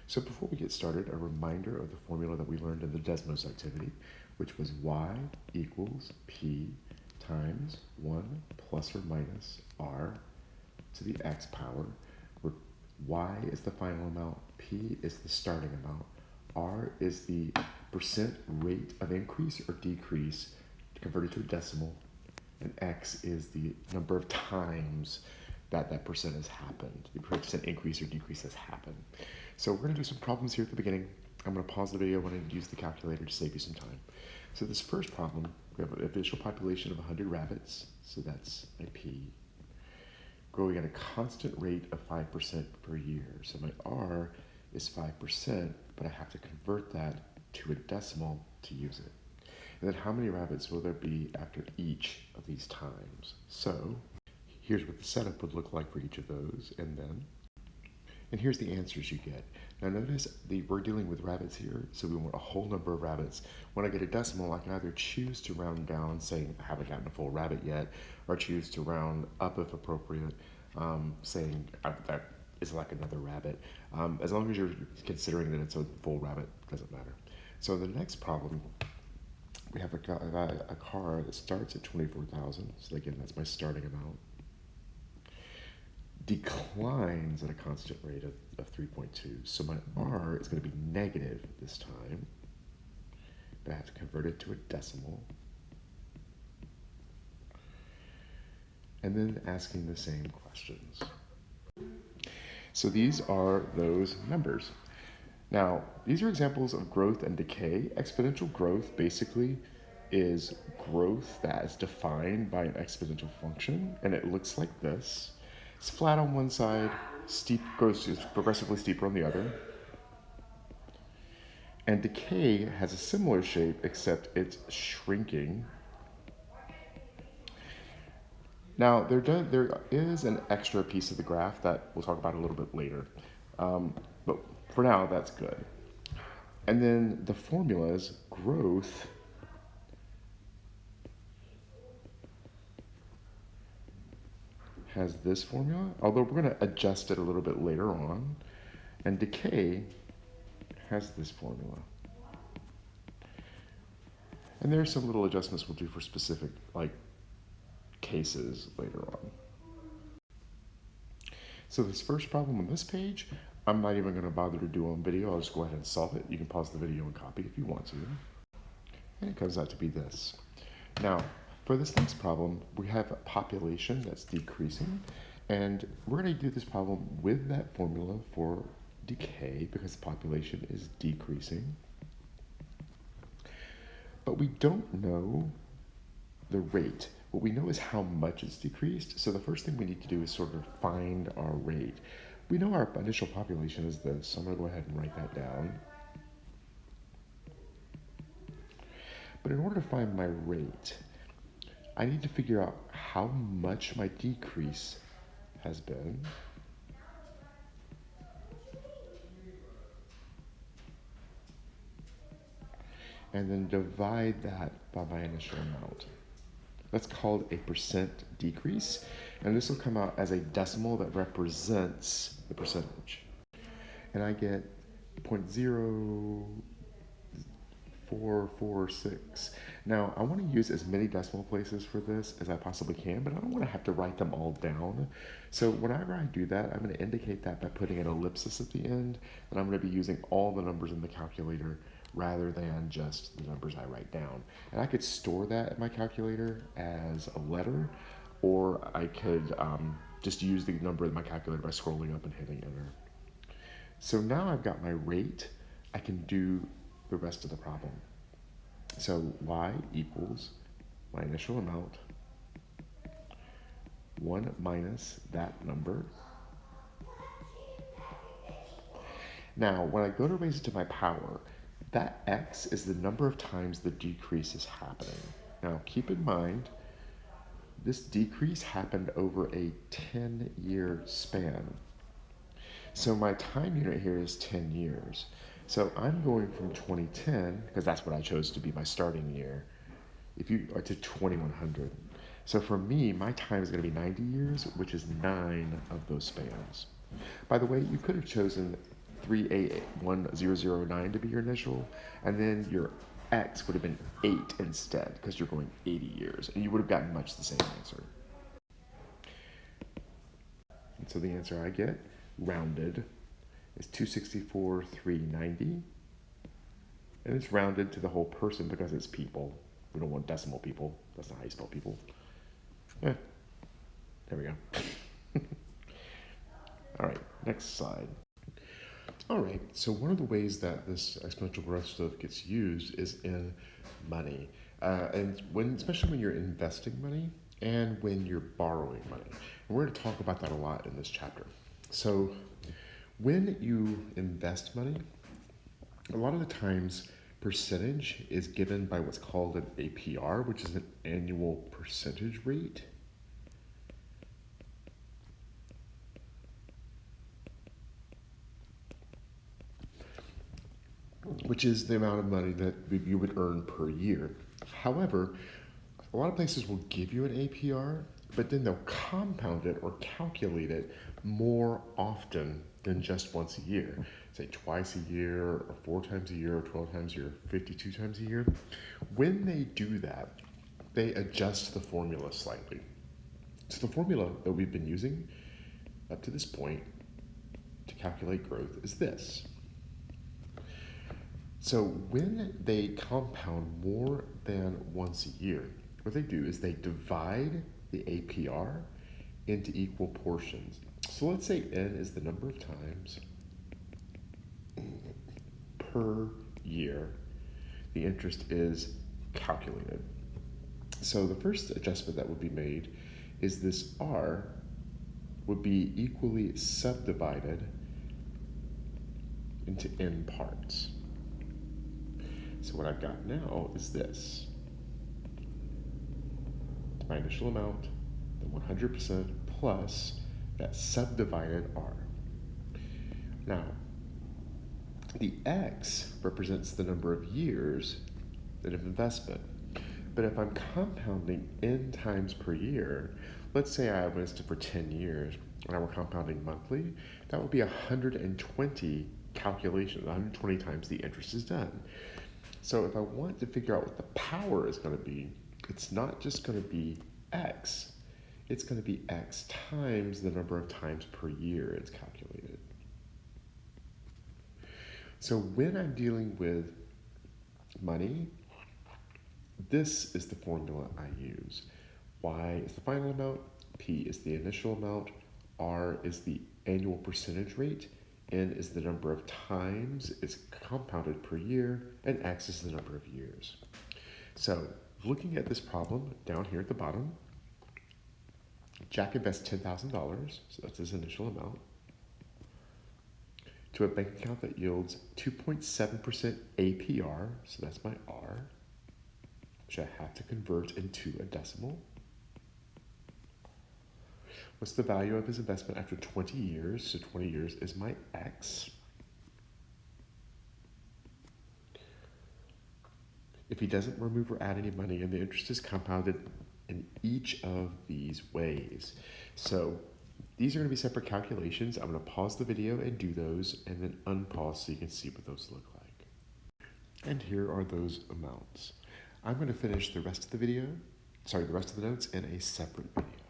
So before we get started, a reminder of the formula that we learned in the Desmos activity, which was y equals p times 1 plus or minus r to the x power, where y is the final amount, p is the starting amount, r is the percent rate of increase or decrease converted to a decimal, and x is the number of times that percent has happened, the percent increase or decrease has happened. So we're going to do some problems here at the beginning. I'm going to pause the video and use the calculator to save you some time. So this first problem, we have an initial population of 100 rabbits, so that's my P, growing at a constant rate of 5% per year. So my R is 5%, but I have to convert that to a decimal to use it. And then how many rabbits will there be after each of these times? So here's what the setup would look like for each of those, and here's the answers you get. Now notice we're dealing with rabbits here, so we want a whole number of rabbits. When I get a decimal, I can either choose to round down, saying I haven't gotten a full rabbit yet, or choose to round up if appropriate, saying that is like another rabbit. As long as you're considering that it's a full rabbit, doesn't matter. So the next problem, we have a car that starts at 24,000, so again, that's my starting amount, declines at a constant rate of 3.2. So my R is going to be negative this time, but I have to convert it to a decimal. And then asking the same questions. So these are those numbers. Now, these are examples of growth and decay. Exponential growth basically is growth that is defined by an exponential function, and it looks like this. It's flat on one side, goes progressively steeper on the other. And decay has a similar shape, except it's shrinking. Now, there is an extra piece of the graph that we'll talk about a little bit later. But for now, that's good. And then the formulas, growth has this formula, although we're going to adjust it a little bit later on. And decay has this formula. And there are some little adjustments we'll do for specific cases later on. So this first problem on this page, I'm not even going to bother to do on video. I'll just go ahead and solve it. You can pause the video and copy if you want to. And it comes out to be this. Now, for this next problem, we have a population that's decreasing, and we're going to do this problem with that formula for decay because the population is decreasing. But we don't know the rate. What we know is how much it's decreased, so the first thing we need to do is sort of find our rate. We know our initial population is this, so I'm going to go ahead and write that down. But in order to find my rate, I need to figure out how much my decrease has been. And then divide that by my initial amount. That's called a percent decrease, and this will come out as a decimal that represents the percentage. And I get 0.0446. Now, I want to use as many decimal places for this as I possibly can, but I don't want to have to write them all down. So whenever I do that, I'm going to indicate that by putting an ellipsis at the end, and I'm going to be using all the numbers in the calculator rather than just the numbers I write down. And I could store that in my calculator as a letter, or I could just use the number in my calculator by scrolling up and hitting enter. So now I've got my rate, I can do the rest of the problem. So y equals my initial amount, 1 minus that number. Now, when I go to raise it to my power, that x is the number of times the decrease is happening. Now, keep in mind, this decrease happened over a 10-year span. So my time unit here is 10 years. So I'm going from 2010, because that's what I chose to be my starting year, to 2100. So for me, my time is going to be 90 years, which is 9 of those spans. By the way, you could have chosen 3A1009 to be your initial, and then your X would have been 8 instead because you're going 80 years, and you would have gotten much the same answer. And so the answer I get, rounded, is 264,390. And it's rounded to the whole person because it's people. We don't want decimal people. That's not how you spell people. There we go. All right, next slide. All right, so one of the ways that this exponential growth stuff gets used is in money. And especially when you're investing money and when you're borrowing money. And we're going to talk about that a lot in this chapter. So when you invest money, a lot of the times percentage is given by what's called an APR, which is an annual percentage rate. Which is the amount of money that you would earn per year. However, a lot of places will give you an APR, but then they'll compound it or calculate it more often than just once a year. Say twice a year, or 4 times a year, or 12 times a year, 52 times a year. When they do that, they adjust the formula slightly. So the formula that we've been using up to this point to calculate growth is this. So when they compound more than once a year, what they do is they divide the APR into equal portions. So let's say n is the number of times per year the interest is calculated. So the first adjustment that would be made is this r would be equally subdivided into n parts. So what I've got now is this. My initial amount, the 100% plus that subdivided r. Now, the x represents the number of years of investment. But if I'm compounding n times per year, let's say I invested for 10 years and I were compounding monthly, that would be 120 calculations, 120 times the interest is done. So if I want to figure out what the power is going to be, it's not just going to be x, it's going to be x times the number of times per year it's calculated. So when I'm dealing with money, this is the formula I use. Y is the final amount, P is the initial amount, R is the annual percentage rate, N is the number of times it's compounded per year, and X is the number of years. So looking at this problem down here at the bottom, Jack invests $10,000, so that's his initial amount, to a bank account that yields 2.7% APR, so that's my R, which I have to convert into a decimal. What's the value of his investment after 20 years? So 20 years is my X. If he doesn't remove or add any money, and the interest is compounded in each of these ways. So these are going to be separate calculations. I'm going to pause the video and do those, and then unpause so you can see what those look like. And here are those amounts. I'm going to finish the rest of the notes in a separate video.